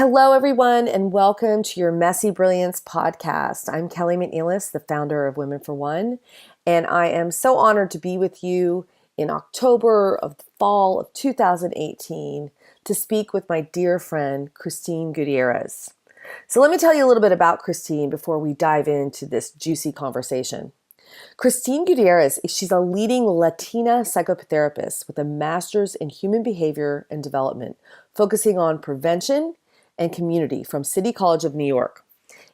Hello, everyone, and welcome to Your Messy Brilliance podcast. I'm Kelly McNeilis, the founder of Women for One, and I am so honored to be with you in October of the fall of 2018 to speak with my dear friend, Christine Gutierrez. So let me tell you a little bit about Christine before we dive into this juicy conversation. Christine Gutierrez, she's a leading Latina psychotherapist with a master's in human behavior and development, focusing on prevention and community from City College of New York.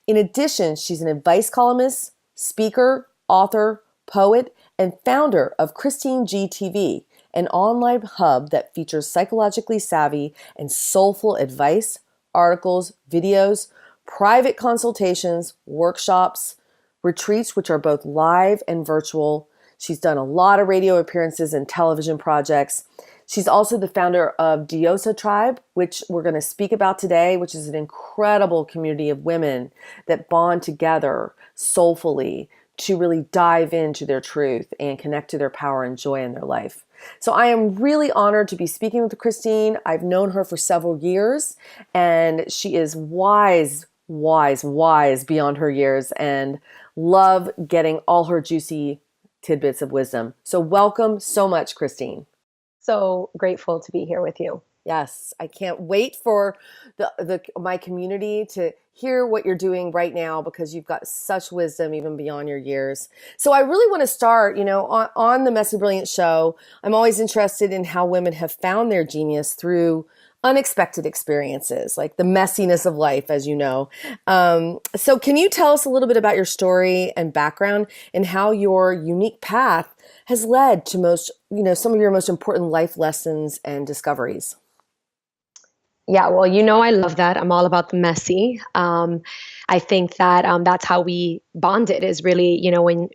In addition, she's an advice columnist, speaker, author, poet, and founder of Christine G TV, an online hub that features psychologically savvy and soulful advice, articles, videos, private consultations, workshops, retreats, which are both live and virtual. She's done a lot of radio appearances and television projects. She's also the founder of Diosa Tribe, which we're going to speak about today, which is an incredible community of women that bond together soulfully to really dive into their truth and connect to their power and joy in their life. So I am really honored to be speaking with Christine. I've known her for several years, and she is wise beyond her years, and love getting all her juicy tidbits of wisdom. So welcome so much, Christine. So grateful to be here with you. Yes, I can't wait for my community to hear what you're doing right now, because you've got such wisdom even beyond your years. So I really want to start, on the Messy Brilliance Show. I'm always interested in how women have found their genius through unexpected experiences, like the messiness of life, as you know. So can you tell us a little bit about your story and background and how your unique path has led to some of your most important life lessons and discoveries? Yeah, well, I love that. I'm all about the messy. I think that that's how we bonded, is really, when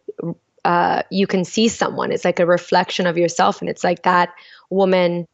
you can see someone, it's like a reflection of yourself. And it's like that woman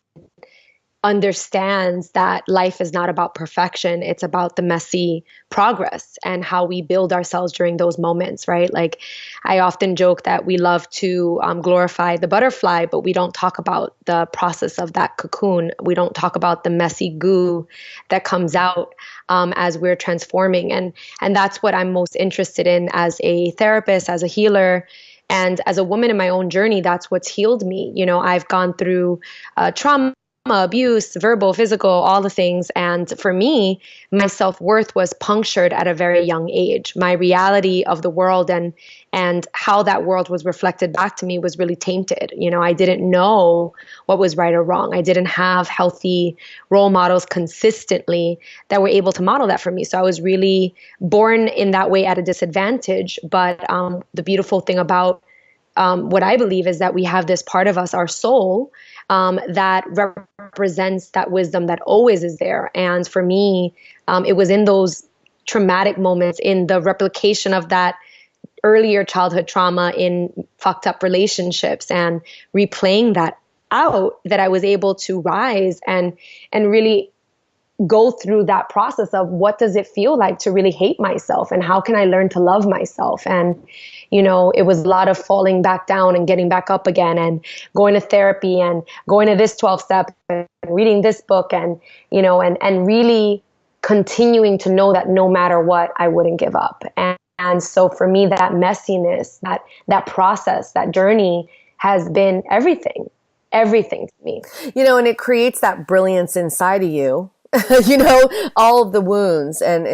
understands that life is not about perfection. It's about the messy progress and how we build ourselves during those moments, right? Like, I often joke that we love to glorify the butterfly, but we don't talk about the process of that cocoon. We don't talk about the messy goo that comes out as we're transforming. And that's what I'm most interested in as a therapist, as a healer. And as a woman in my own journey, that's what's healed me. I've gone through trauma, abuse, verbal, physical, all the things. And for me, my self-worth was punctured at a very young age. My reality of the world and how that world was reflected back to me was really tainted. I didn't know what was right or wrong. I didn't have healthy role models consistently that were able to model that for me. So I was really born in that way at a disadvantage. But the beautiful thing about what I believe is that we have this part of us, our soul, that represents that wisdom that always is there. And for me, it was in those traumatic moments, in the replication of that earlier childhood trauma, in fucked up relationships and replaying that out, that I was able to rise and really go through that process of what does it feel like to really hate myself, and how can I learn to love myself. And it was a lot of falling back down and getting back up again, and going to therapy and going to this 12 step and reading this book, and and really continuing to know that no matter what, I wouldn't give up. And so for me, that messiness, that process, that journey has been everything to me. And it creates that brilliance inside of you. All of the wounds and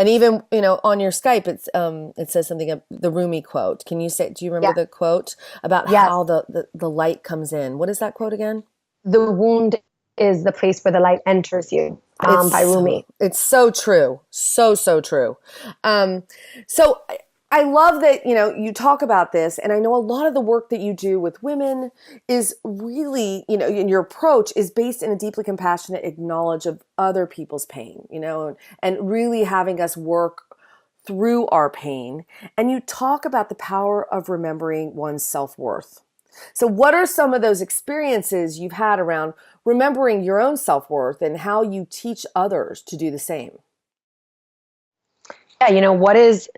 even, on your Skype, it says something, the Rumi quote. Can you do you remember the quote about how the light comes in? What is that quote again? The wound is the place where the light enters you, by Rumi. It's so true. So true. So I love that, you talk about this, and I know a lot of the work that you do with women is really, in your approach is based in a deeply compassionate acknowledge of other people's pain, and really having us work through our pain. And you talk about the power of remembering one's self-worth. So what are some of those experiences you've had around remembering your own self-worth and how you teach others to do the same? Yeah, what is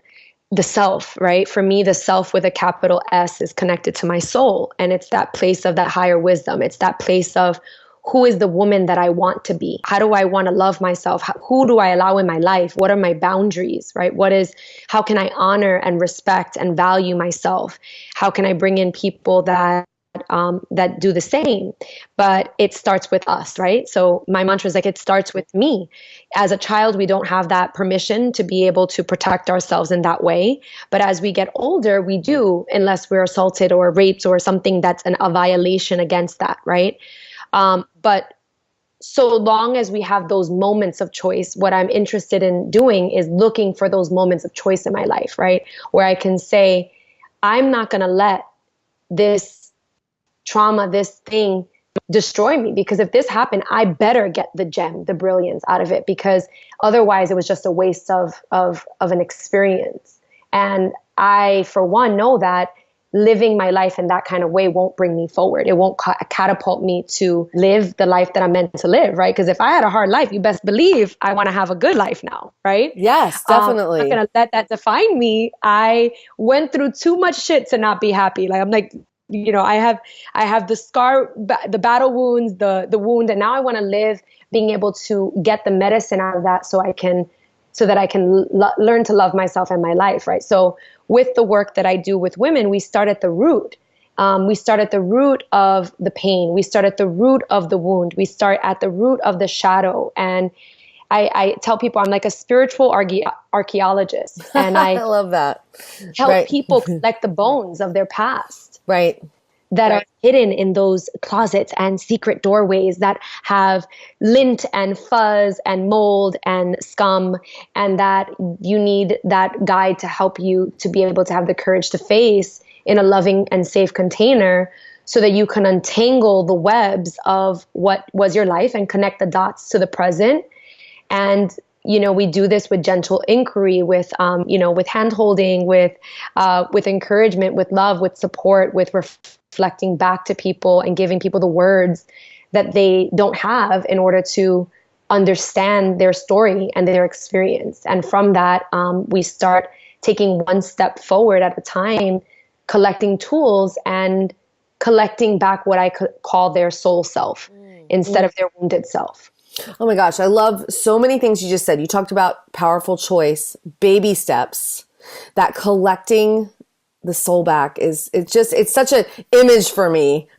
the self, right? For me, the self with a capital S is connected to my soul. And it's that place of that higher wisdom. It's that place of who is the woman that I want to be? How do I want to love myself? Who do I allow in my life? What are my boundaries, right? How can I honor and respect and value myself? How can I bring in people that do the same? But it starts with us, right? So my mantra is like, it starts with me. As a child, we don't have that permission to be able to protect ourselves in that way. But as we get older, we do, unless we're assaulted or raped or something that's a violation against that, right? But so long as we have those moments of choice, what I'm interested in doing is looking for those moments of choice in my life, right? Where I can say, I'm not going to let this trauma, this thing destroy me, because if this happened, I better get the gem, the brilliance out of it, because otherwise it was just a waste of an experience. And I, for one, know that living my life in that kind of way won't bring me forward. It won't catapult me to live the life that I'm meant to live, right? Because if I had a hard life, you best believe I want to have a good life now, right? Yes, I'm not definitely. going to let that define me. I went through too much shit to not be happy. Like, I'm like, I have the scar, the battle wounds, the wound, and now I want to live being able to get the medicine out of that so that I can learn to love myself and my life, right? So with the work that I do with women, we start at the root. We start at the root of the pain. We start at the root of the wound. We start at the root of the shadow. And I tell people I'm like a spiritual archaeologist, and I I love that. help Right. people collect the bones of their past Right. that are hidden in those closets and secret doorways that have lint and fuzz and mold and scum, and that you need that guide to help you to be able to have the courage to face in a loving and safe container, so that you can untangle the webs of what was your life and connect the dots to the present. And we do this with gentle inquiry, with with hand holding, with encouragement, with love, with support, with reflecting back to people and giving people the words that they don't have in order to understand their story and their experience. And from that, we start taking one step forward at a time, collecting tools and collecting back what I could call their soul self instead of their wounded self. Oh my gosh, I love so many things you just said. You talked about powerful choice, baby steps, that collecting the soul back it's such an image for me.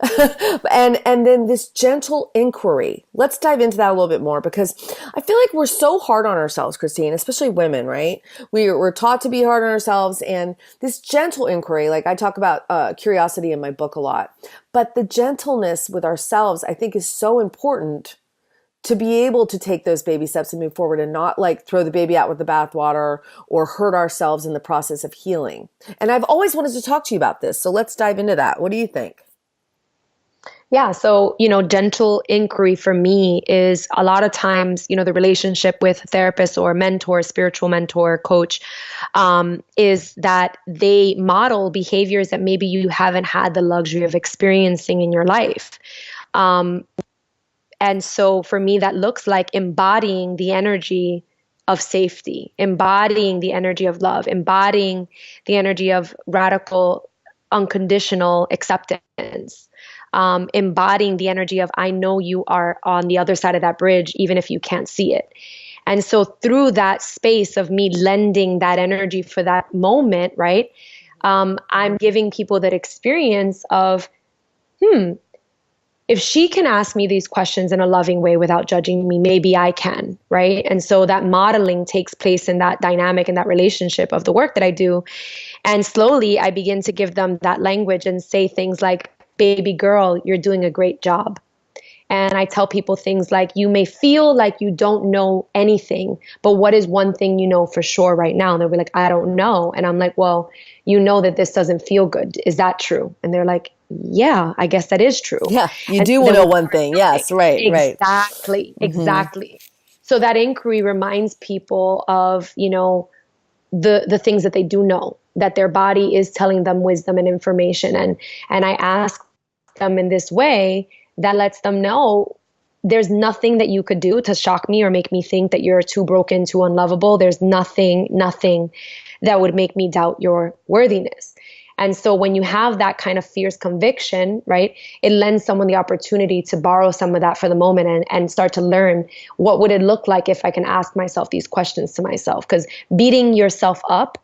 and then this gentle inquiry. Let's dive into that a little bit more, because I feel like we're so hard on ourselves, Christine, especially women, right? We're taught to be hard on ourselves, and this gentle inquiry, like I talk about curiosity in my book a lot, but the gentleness with ourselves, I think, is so important to be able to take those baby steps and move forward, and not like throw the baby out with the bathwater or hurt ourselves in the process of healing. And I've always wanted to talk to you about this. So let's dive into that. What do you think? Yeah. So, gentle inquiry for me is a lot of times, the relationship with a therapist or mentor, spiritual mentor, coach, is that they model behaviors that maybe you haven't had the luxury of experiencing in your life. And so for me, that looks like embodying the energy of safety, embodying the energy of love, embodying the energy of radical, unconditional acceptance, embodying the energy of, I know you are on the other side of that bridge, even if you can't see it. And so through that space of me lending that energy for that moment, right, I'm giving people that experience of, if she can ask me these questions in a loving way without judging me, maybe I can, right? And so that modeling takes place in that dynamic, in that relationship of the work that I do. And slowly I begin to give them that language and say things like, baby girl, you're doing a great job. And I tell people things like, you may feel like you don't know anything, but what is one thing you know for sure right now? And they'll be like, I don't know. And I'm like, well, you know that this doesn't feel good. Is that true? And they're like, yeah, I guess that is true. Yeah, you And do so know one thing. Yes, right, right. exactly, exactly. So that inquiry reminds people of, the things that they do know, that their body is telling them wisdom and information. And I ask them in this way that lets them know there's nothing that you could do to shock me or make me think that you're too broken, too unlovable. There's nothing that would make me doubt your worthiness. And so when you have that kind of fierce conviction, right, it lends someone the opportunity to borrow some of that for the moment and start to learn what would it look like if I can ask myself these questions to myself. Because beating yourself up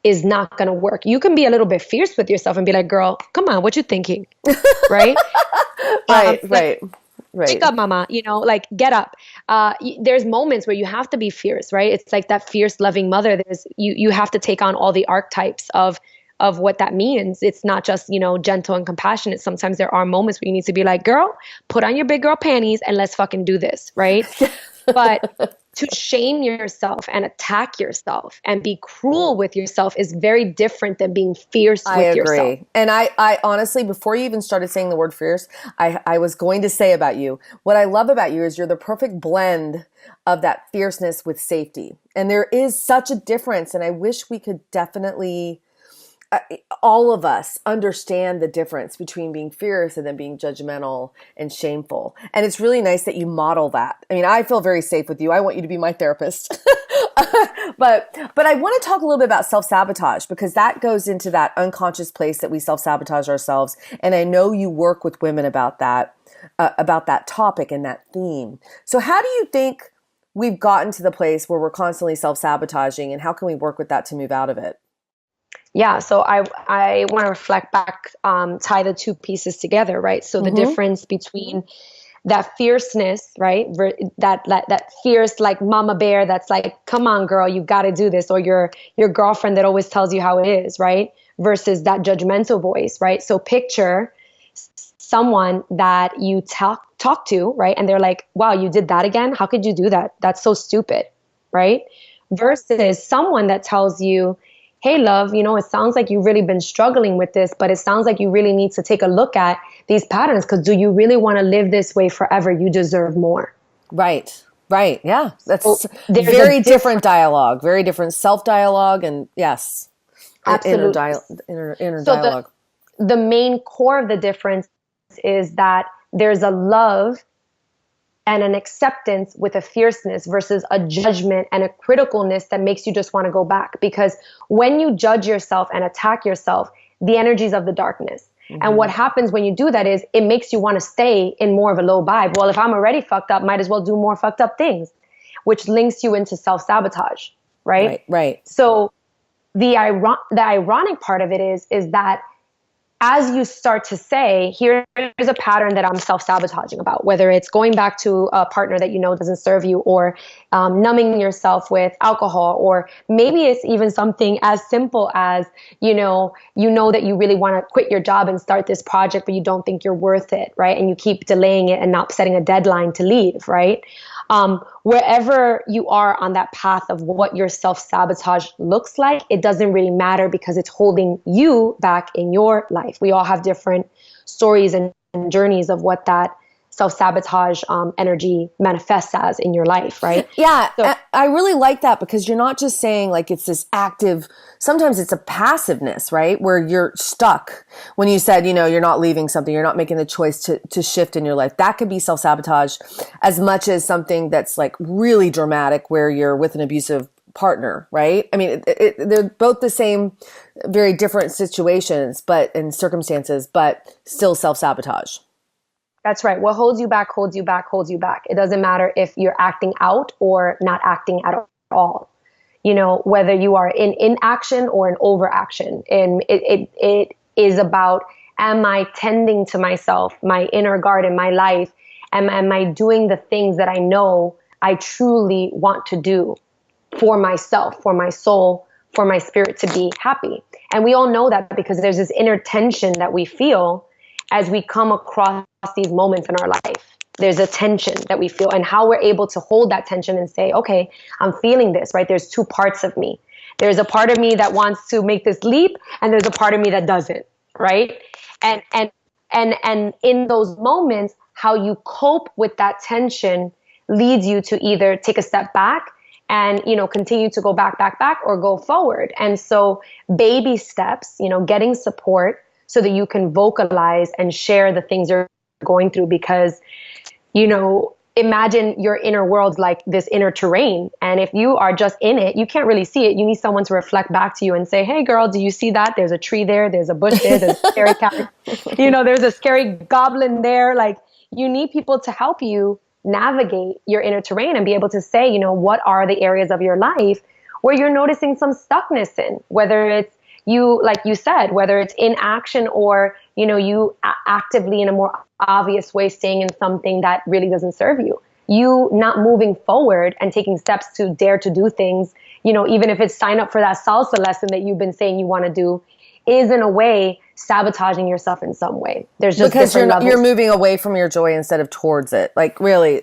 is not going to work. You can be a little bit fierce with yourself and be like, girl, come on, what you thinking? Right? Right, Like, right, wake right. up, mama, like get up. There's moments where you have to be fierce, right? It's like that fierce loving mother. You have to take on all the archetypes of what that means. It's not just, gentle and compassionate. Sometimes there are moments where you need to be like, girl, put on your big girl panties and let's fucking do this, right? But to shame yourself and attack yourself and be cruel with yourself is very different than being fierce I with yourself. agree. And I honestly, before you even started saying the word fierce, I was going to say about you, what I love about you is you're the perfect blend of that fierceness with safety. And there is such a difference. And I wish we could definitely, all of us understand the difference between being fierce and then being judgmental and shameful. And it's really nice that you model that. I mean, I feel very safe with you. I want you to be my therapist. But I want to talk a little bit about self-sabotage, because that goes into that unconscious place that we self-sabotage ourselves. And I know you work with women about that topic and that theme. So how do you think we've gotten to the place where we're constantly self-sabotaging, and how can we work with that to move out of it? Yeah, so I want to reflect back, tie the two pieces together, right? So the Mm-hmm. difference between that fierceness, right? That fierce like mama bear that's like, come on, girl, you got to do this, or your girlfriend that always tells you how it is, right? Versus that judgmental voice, right? So picture someone that you talk to, right? And they're like, wow, you did that again? How could you do that? That's so stupid, right? Versus someone that tells you, hey, love, it sounds like you've really been struggling with this, but it sounds like you really need to take a look at these patterns, because do you really want to live this way forever? You deserve more. Right. Right. Yeah. So That's there's a very different difference. dialogue, very different self-dialogue, and yes, Absolutely. inner So dialogue. the main core of the difference is that there's a love and an acceptance with a fierceness versus a judgment and a criticalness that makes you just want to go back. Because when you judge yourself and attack yourself, the energies of the darkness. And what happens when you do that is it makes you want to stay in more of a low vibe. Well, if I'm already fucked up, might as well do more fucked up things, which links you into self-sabotage, right? Right. Right. So the ironic part of it is that as you start to say, here's a pattern that I'm self-sabotaging about, whether it's going back to a partner that doesn't serve you, or numbing yourself with alcohol, or maybe it's even something as simple as, that you really want to quit your job and start this project, but you don't think you're worth it, right? And you keep delaying it and not setting a deadline to leave, right? Wherever you are on that path of what your self-sabotage looks like, it doesn't really matter, because it's holding you back in your life. We all have different stories and journeys of what that self-sabotage energy manifests as in your life, right? Yeah, So I really like that, because you're not just saying like it's this active, sometimes it's a passiveness, right? Where you're stuck. When you said, you're not leaving something, you're not making the choice to shift in your life. That could be self-sabotage as much as something that's like really dramatic, where you're with an abusive partner, right? I mean, they're both the same, very different situations, and circumstances, but still self-sabotage. that's right. What holds you back, holds you back, holds you back. It doesn't matter if you're acting out or not acting at all. Whether you are in inaction or in overaction. And it is about, am I tending to myself, my inner garden, my life? Am I doing the things that I know I truly want to do for myself, for my soul, for my spirit to be happy? And we all know that, because there's this inner tension that we feel as we come across these moments in our life. There's a tension that we feel, and how we're able to hold that tension and say, okay, I'm feeling this, right? There's two parts of me. There's a part of me that wants to make this leap, and there's a part of me that doesn't, right? And in those moments, how you cope with that tension leads you to either take a step back and, continue to go back, or go forward. And so baby steps, getting support so that you can vocalize and share the things you're going through, because, imagine your inner world like this inner terrain. And if you are just in it, you can't really see it. You need someone to reflect back to you and say, hey girl, do you see that? There's a tree there. There's a bush there. There's a scary cat. There's a scary goblin there. Like, you need people to help you navigate your inner terrain and be able to say, what are the areas of your life where you're noticing some stuckness in, whether it's you, like you said, whether it's inaction or, you actively in a more obvious way staying in something that really doesn't serve you. You not moving forward and taking steps to dare to do things, even if it's sign up for that salsa lesson that you've been saying you want to do, is in a way sabotaging yourself in some way. There's just because you're moving away from your joy instead of towards it. Like, really,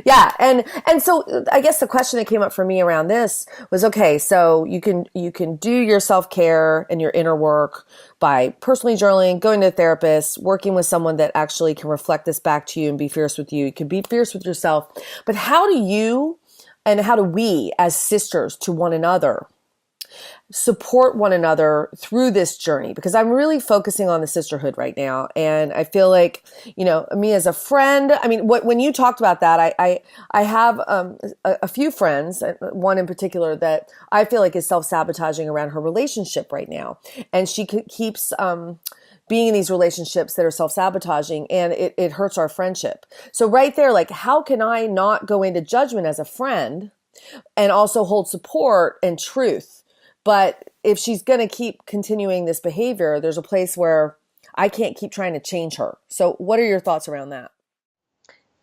yeah. And so I guess the question that came up for me around this was, okay, so you can do your self-care and your inner work by personally journaling, going to a therapist, working with someone that actually can reflect this back to you and be fierce with you. You can be fierce with yourself. But how do we as sisters to one another support one another through this journey? Because I'm really focusing on the sisterhood right now. And I feel like, me as a friend, I mean, when you talked about that, I have a few friends, one in particular that I feel like is self-sabotaging around her relationship right now. And she keeps being in these relationships that are self-sabotaging, and it hurts our friendship. So right there, like, how can I not go into judgment as a friend and also hold support and truth? But if she's going to keep continuing this behavior, there's a place where I can't keep trying to change her. So what are your thoughts around that?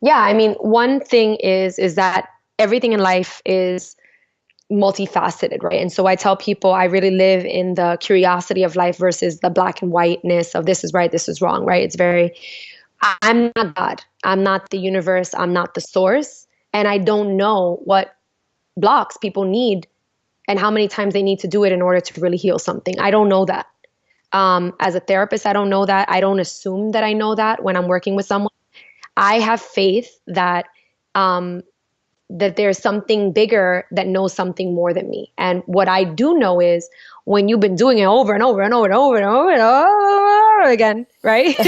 Yeah, I mean, one thing is that everything in life is multifaceted, right? And so I tell people I really live in the curiosity of life versus the black and whiteness of this is right, this is wrong, right? I'm not God. I'm not the universe. I'm not the source. And I don't know what blocks people need and how many times they need to do it in order to really heal something. I don't know that. As a therapist, I don't know that. I don't assume that I know that when I'm working with someone. I have faith that that there's something bigger that knows something more than me. And what I do know is when you've been doing it over and over and over and over and over and over again, right?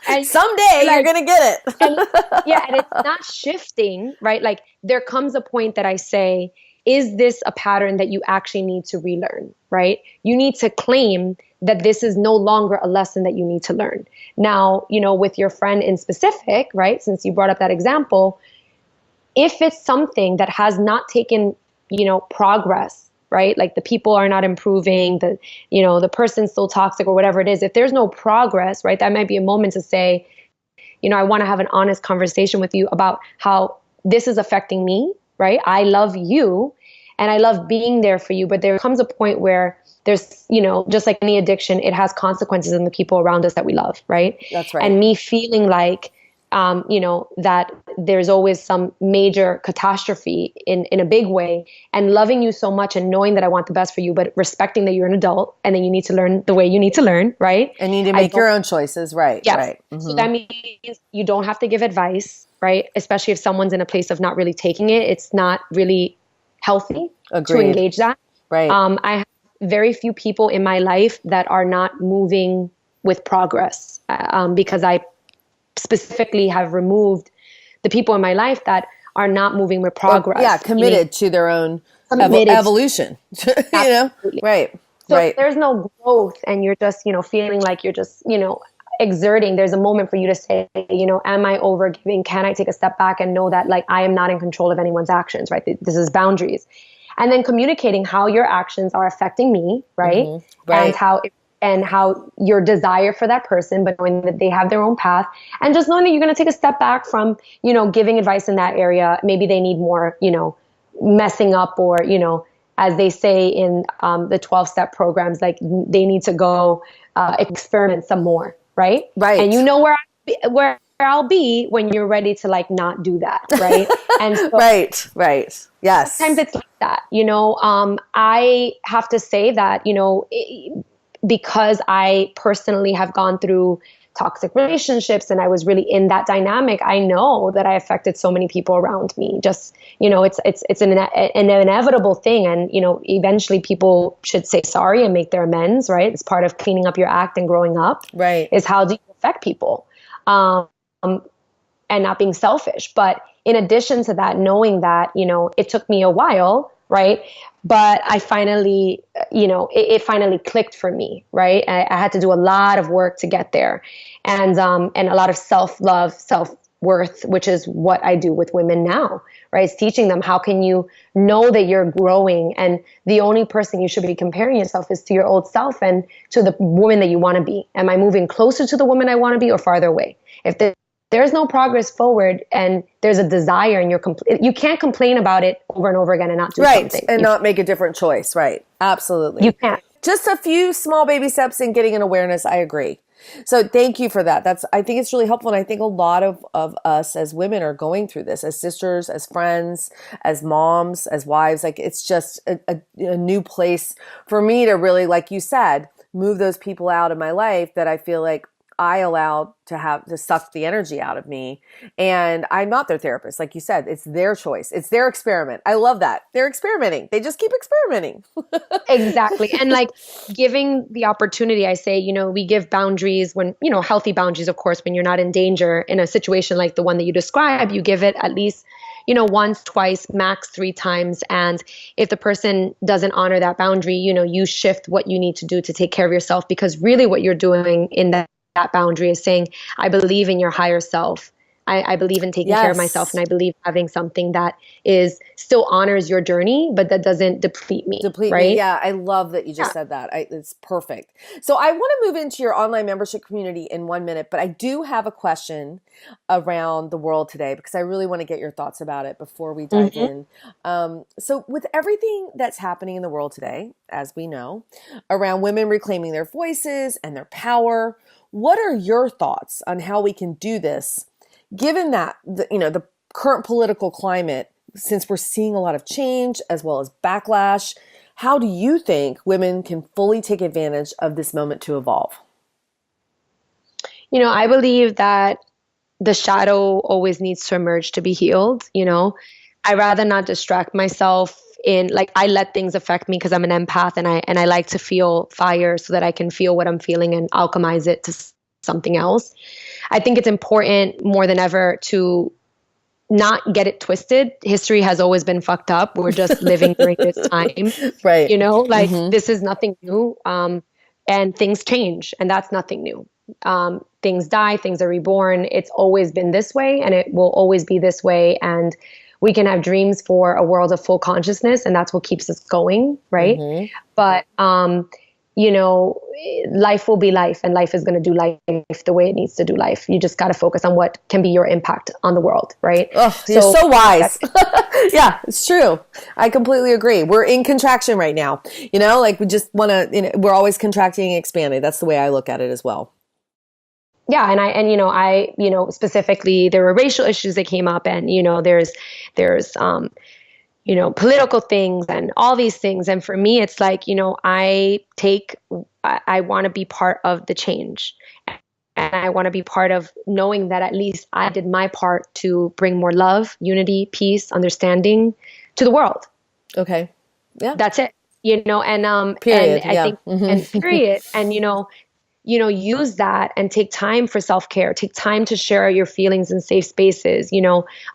And someday you're going to get it. And it's not shifting, right? Like, there comes a point that I say, is this a pattern that you actually need to relearn, right? You need to claim that this is no longer a lesson that you need to learn. Now, with your friend in specific, right? Since you brought up that example, if it's something that has not taken, progress, right? Like the people are not improving, the person's still toxic or whatever it is. If there's no progress, right? That might be a moment to say, I want to have an honest conversation with you about how this is affecting me. Right? I love you and I love being there for you. But there comes a point where there's, just like any addiction, it has consequences in the people around us that we love. Right. That's right. And me feeling like, that there's always some major catastrophe in a big way, and loving you so much and knowing that I want the best for you, but respecting that you're an adult and then you need to learn the way you need to learn. Right. And you need to make your own choices. Right. Yes. Right. Mm-hmm. So that means you don't have to give advice. Right? Especially if someone's in a place of not really taking it. It's not really healthy to engage that. Right. I have very few people in my life that are not moving with progress because I specifically have removed the people in my life that are not moving with progress. Committed to their own evolution. Right. So right. If there's no growth and you're just, feeling like you're just, exerting, there's a moment for you to say, am I overgiving? Can I take a step back and know that, like, I am not in control of anyone's actions, right? This is boundaries. And then communicating how your actions are affecting me, right? Mm-hmm. Right. And how your desire for that person, but knowing that they have their own path, and just knowing that you're going to take a step back from, giving advice in that area. Maybe they need more, messing up, or, as they say in the 12-step programs, like they need to go experiment some more. Right. Right. And where I'll be when you're ready to, like, not do that. Right. And so right. Yes. Sometimes it's like that, I have to say that, because I personally have gone through toxic relationships and I was really in that dynamic, I know that I affected so many people around me. Just, it's an inevitable thing. And, eventually people should say sorry and make their amends, right? It's part of cleaning up your act and growing up. Right. Is how do you affect people? and not being selfish. But in addition to that, knowing that, it took me a while, right? But I finally, it finally clicked for me, right? I had to do a lot of work to get there, and a lot of self-love, self-worth, which is what I do with women now, right? It's teaching them, how can you know that you're growing, and the only person you should be comparing yourself is to your old self and to the woman that you want to be. Am I moving closer to the woman I want to be or farther away? If there's no progress forward and there's a desire and you can't complain about it over and over again and not do something. And not make a different choice. Right. Absolutely. You can't. Just a few small baby steps in getting an awareness. I agree. So thank you for that. I think it's really helpful. And I think a lot of us as women are going through this, as sisters, as friends, as moms, as wives. Like, it's just a new place for me to really, like you said, move those people out of my life that I feel like I allowed to suck the energy out of me. And I'm not their therapist. Like you said, it's their choice. It's their experiment. I love that. They're experimenting. They just keep experimenting. Exactly. And like, giving the opportunity, I say, we give boundaries when, healthy boundaries, of course, when you're not in danger. In a situation like the one that you describe, you give it at least, once, twice, max 3 times. And if the person doesn't honor that boundary, you shift what you need to do to take care of yourself, because really what you're doing in that boundary is saying, I believe in your higher self. I believe in taking care of myself, and I believe having something that still honors your journey, but that doesn't deplete me. Right? Yeah, I love that you just said that. It's perfect. So I want to move into your online membership community in 1 minute, but I do have a question around the world today, because I really want to get your thoughts about it before we dive in. So with everything that's happening in the world today, as we know, around women reclaiming their voices and their power, what are your thoughts on how we can do this, given that the current political climate, since we're seeing a lot of change as well as backlash? How do you think women can fully take advantage of this moment to evolve? I believe that the shadow always needs to emerge to be healed. I rather not distract myself I let things affect me because I'm an empath, and I like to feel fire so that I can feel what I'm feeling and alchemize it to something else. I think it's important more than ever to not get it twisted. History has always been fucked up. We're just living during this time. Right. This is nothing new. And things change, and that's nothing new. Things die, things are reborn. It's always been this way, and it will always be this way. And we can have dreams for a world of full consciousness, and that's what keeps us going, right? But life will be life, and life is going to do life the way it needs to do life. You just got to focus on what can be your impact on the world, right? Oh, you're so wise. Yeah, it's true. I completely agree. We're in contraction right now. We just want to, we're always contracting and expanding. That's the way I look at it as well. Yeah. And I specifically, there were racial issues that came up, and, there's political things and all these things. And for me, it's like, I want to be part of the change, and I want to be part of knowing that at least I did my part to bring more love, unity, peace, understanding to the world. Okay. Yeah. That's it. Period. And I think, and period. And, use that and take time for self-care, take time to share your feelings in safe spaces,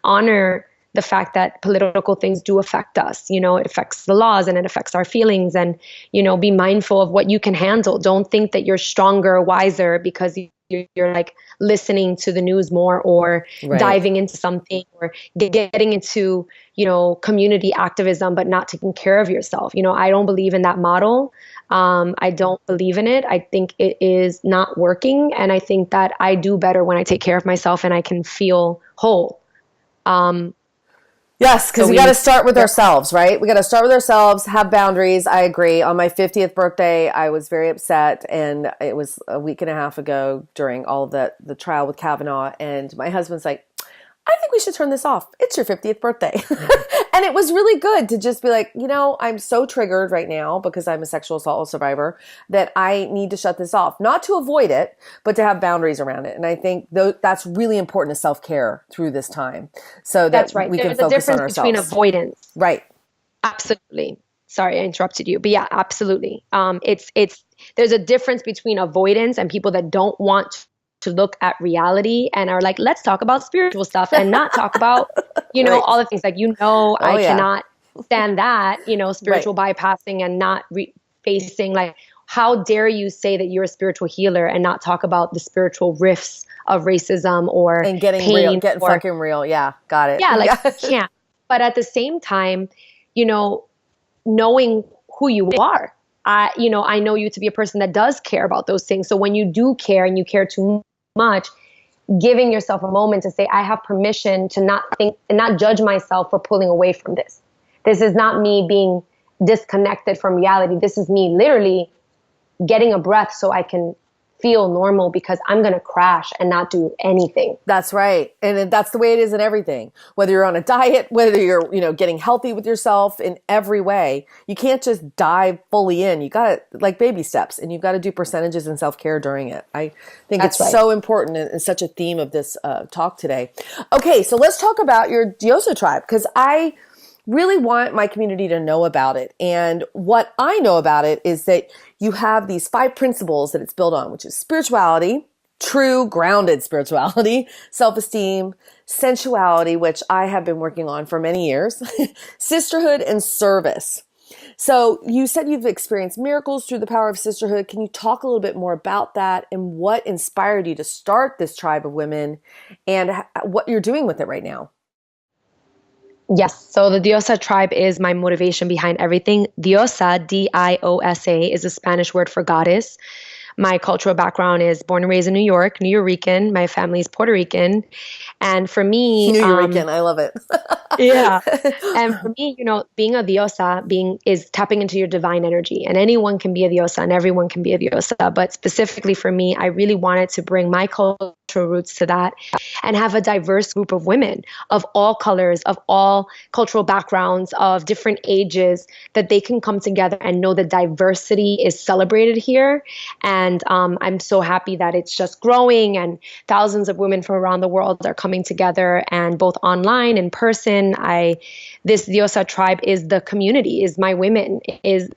honor the fact that political things do affect us. It affects the laws and it affects our feelings, and, be mindful of what you can handle. Don't think that you're stronger or wiser because you're like listening to the news more, or diving into something, or getting into, community activism, but not taking care of yourself. I don't believe in that model. I don't believe in it. I think it is not working. And I think that I do better when I take care of myself and I can feel whole. Yes, because we got to start with ourselves, right? We got to start with ourselves, have boundaries. I agree. On my 50th birthday, I was very upset, and it was a week and a half ago during all of the trial with Kavanaugh, and my husband's like, I think we should turn this off. It's your 50th birthday. And it was really good to just be like, I'm so triggered right now because I'm a sexual assault survivor that I need to shut this off. Not to avoid it, but to have boundaries around it. And I think that's really important to self-care through this time, so that we can focus on ourselves. There's a difference between avoidance. Right. Absolutely. Sorry, I interrupted you. But yeah, absolutely. There's a difference between avoidance and people that don't want to look at reality and are like, let's talk about spiritual stuff and not talk about, Right. all the things like, Oh, I yeah. cannot stand that, Right. spiritual bypassing and not facing like, how dare you say that you're a spiritual healer and not talk about the spiritual rifts of racism or And getting real, pain getting or, fucking real. Yeah. Got it. yeah, like Yeah. you can't. But at the same time, you know, knowing who you are. I know you to be a person that does care about those things. So when you do care and you care too much, giving yourself a moment to say, I have permission to not think and not judge myself for pulling away from this. This is not me being disconnected from reality. This is me literally getting a breath so I can feel normal, because I'm going to crash and not do anything. That's right. And that's the way it is in everything. Whether you're on a diet, whether you're, getting healthy with yourself in every way, you can't just dive fully in. You got to like baby steps, and you've got to do percentages and self-care during it. I think That's it's right. so important and such a theme of this talk today. Okay. So let's talk about your Diosa Tribe, because I really want my community to know about it. And what I know about it is that you have these 5 principles that it's built on, which is spirituality, true grounded spirituality, self-esteem, sensuality, which I have been working on for many years, sisterhood, and service. So you said you've experienced miracles through the power of sisterhood. Can you talk a little bit more about that and what inspired you to start this tribe of women and what you're doing with it right now? Yes. So the Diosa tribe is my motivation behind everything. Diosa, Diosa, is a Spanish word for goddess. My cultural background is born and raised in New York, New Eurekan. My family is Puerto Rican. And for me, New Eurekan, I love it. yeah. And for me, being a diosa is tapping into your divine energy. And anyone can be a diosa and everyone can be a diosa. But specifically for me, I really wanted to bring my cultural roots to that and have a diverse group of women of all colors, of all cultural backgrounds, of different ages, that they can come together and know that diversity is celebrated here. And I'm so happy that it's just growing, and thousands of women from around the world are coming together, and both online, in person. This Diosa tribe is the community, is my women, is,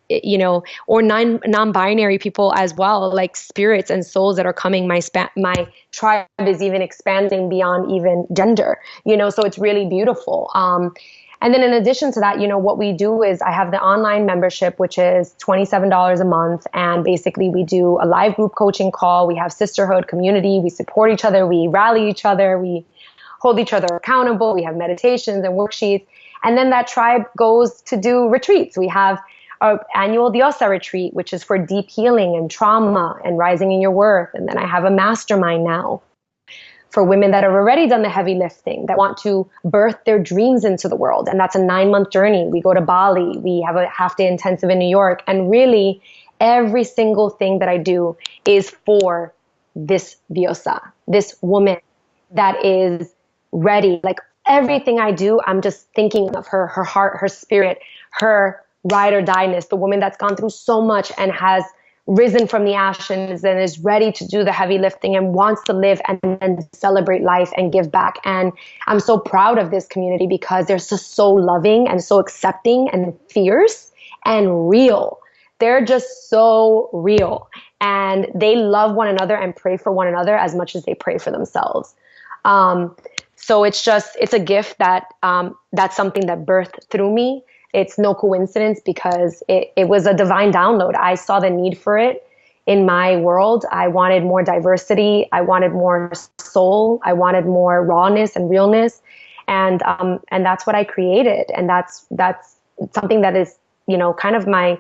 or non-binary people as well, like spirits and souls that are coming. My tribe is even expanding beyond even gender, so it's really beautiful. And then in addition to that, what we do is I have the online membership, which is $27 a month. And basically we do a live group coaching call. We have sisterhood community. We support each other. We rally each other. We hold each other accountable. We have meditations and worksheets. And then that tribe goes to do retreats. We have our annual Diosa retreat, which is for deep healing and trauma and rising in your worth. And then I have a mastermind now for women that have already done the heavy lifting, that want to birth their dreams into the world. And that's a 9-month journey. We go to Bali. We have a half-day intensive in New York. And really, every single thing that I do is for this diosa, this woman that is ready. Like everything I do, I'm just thinking of her heart, her spirit, her ride or die-ness, the woman that's gone through so much and has risen from the ashes and is ready to do the heavy lifting and wants to live and celebrate life and give back. And I'm so proud of this community because they're so loving and so accepting and fierce and real. They're just so real, and they love one another and pray for one another as much as they pray for themselves. So it's a gift that that's something that birthed through me. It's no coincidence, because it was a divine download. I saw the need for it in my world. I wanted more diversity. I wanted more soul. I wanted more rawness and realness. And that's what I created. And that's something that is, kind of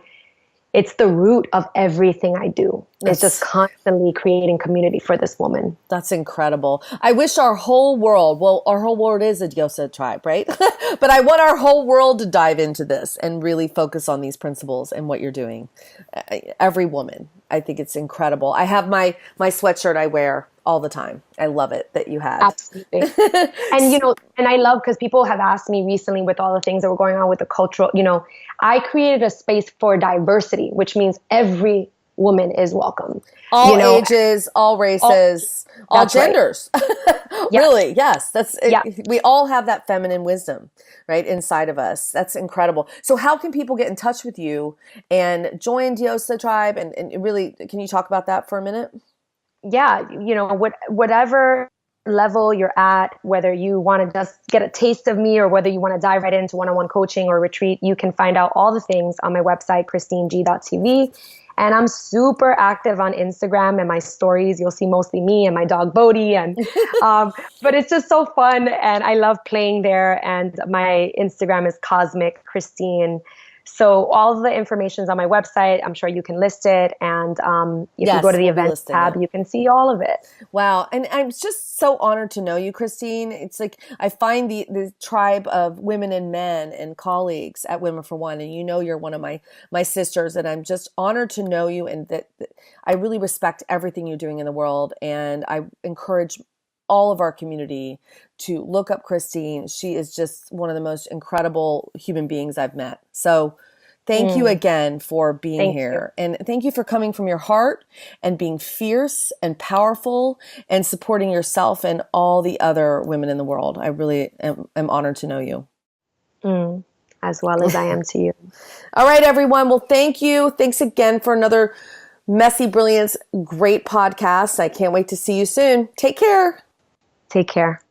it's the root of everything I do. It's just constantly creating community for this woman. That's incredible. I wish our whole world is a Diosa tribe, right? But I want our whole world to dive into this and really focus on these principles and what you're doing. Every woman. I think it's incredible. I have my sweatshirt I wear all the time. I love it that you had. Absolutely. And, and I love, because people have asked me recently with all the things that were going on with the cultural, I created a space for diversity, which means every woman is welcome. All ages, all races, all genders. Right. Really, yes. That's it. Yeah. We all have that feminine wisdom, right, inside of us. That's incredible. So how can people get in touch with you and join Diosa Tribe? And really, can you talk about that for a minute? yeah, whatever level you're at, whether you want to just get a taste of me or whether you want to dive right into one-on-one coaching or retreat, you can find out all the things on my website, christineg.tv. And I'm super active on Instagram, and my stories, you'll see mostly me and my dog Bodhi. But it's just so fun, and I love playing there. And my Instagram is Cosmic Christine. So all the information is on my website. I'm sure you can list it. And if you go to Yes, the we'll be events listing tab, it. you can see all of it. Wow. And I'm just so honored to know you, Christine. It's like I find the tribe of women and men and colleagues at Women for One, and you're one of my sisters, and I'm just honored to know you, and that I really respect everything you're doing in the world. And I encourage all of our community to look up Christine. She is just one of the most incredible human beings I've met. So thank you again for being Thank you. here. And thank you for coming from your heart and being fierce and powerful and supporting yourself and all the other women in the world. I really am honored to know you. As well as I am to you. All right, everyone. Well, thank you. Thanks again for another Messy Brilliance, great podcast. I can't wait to see you soon. Take care. Take care.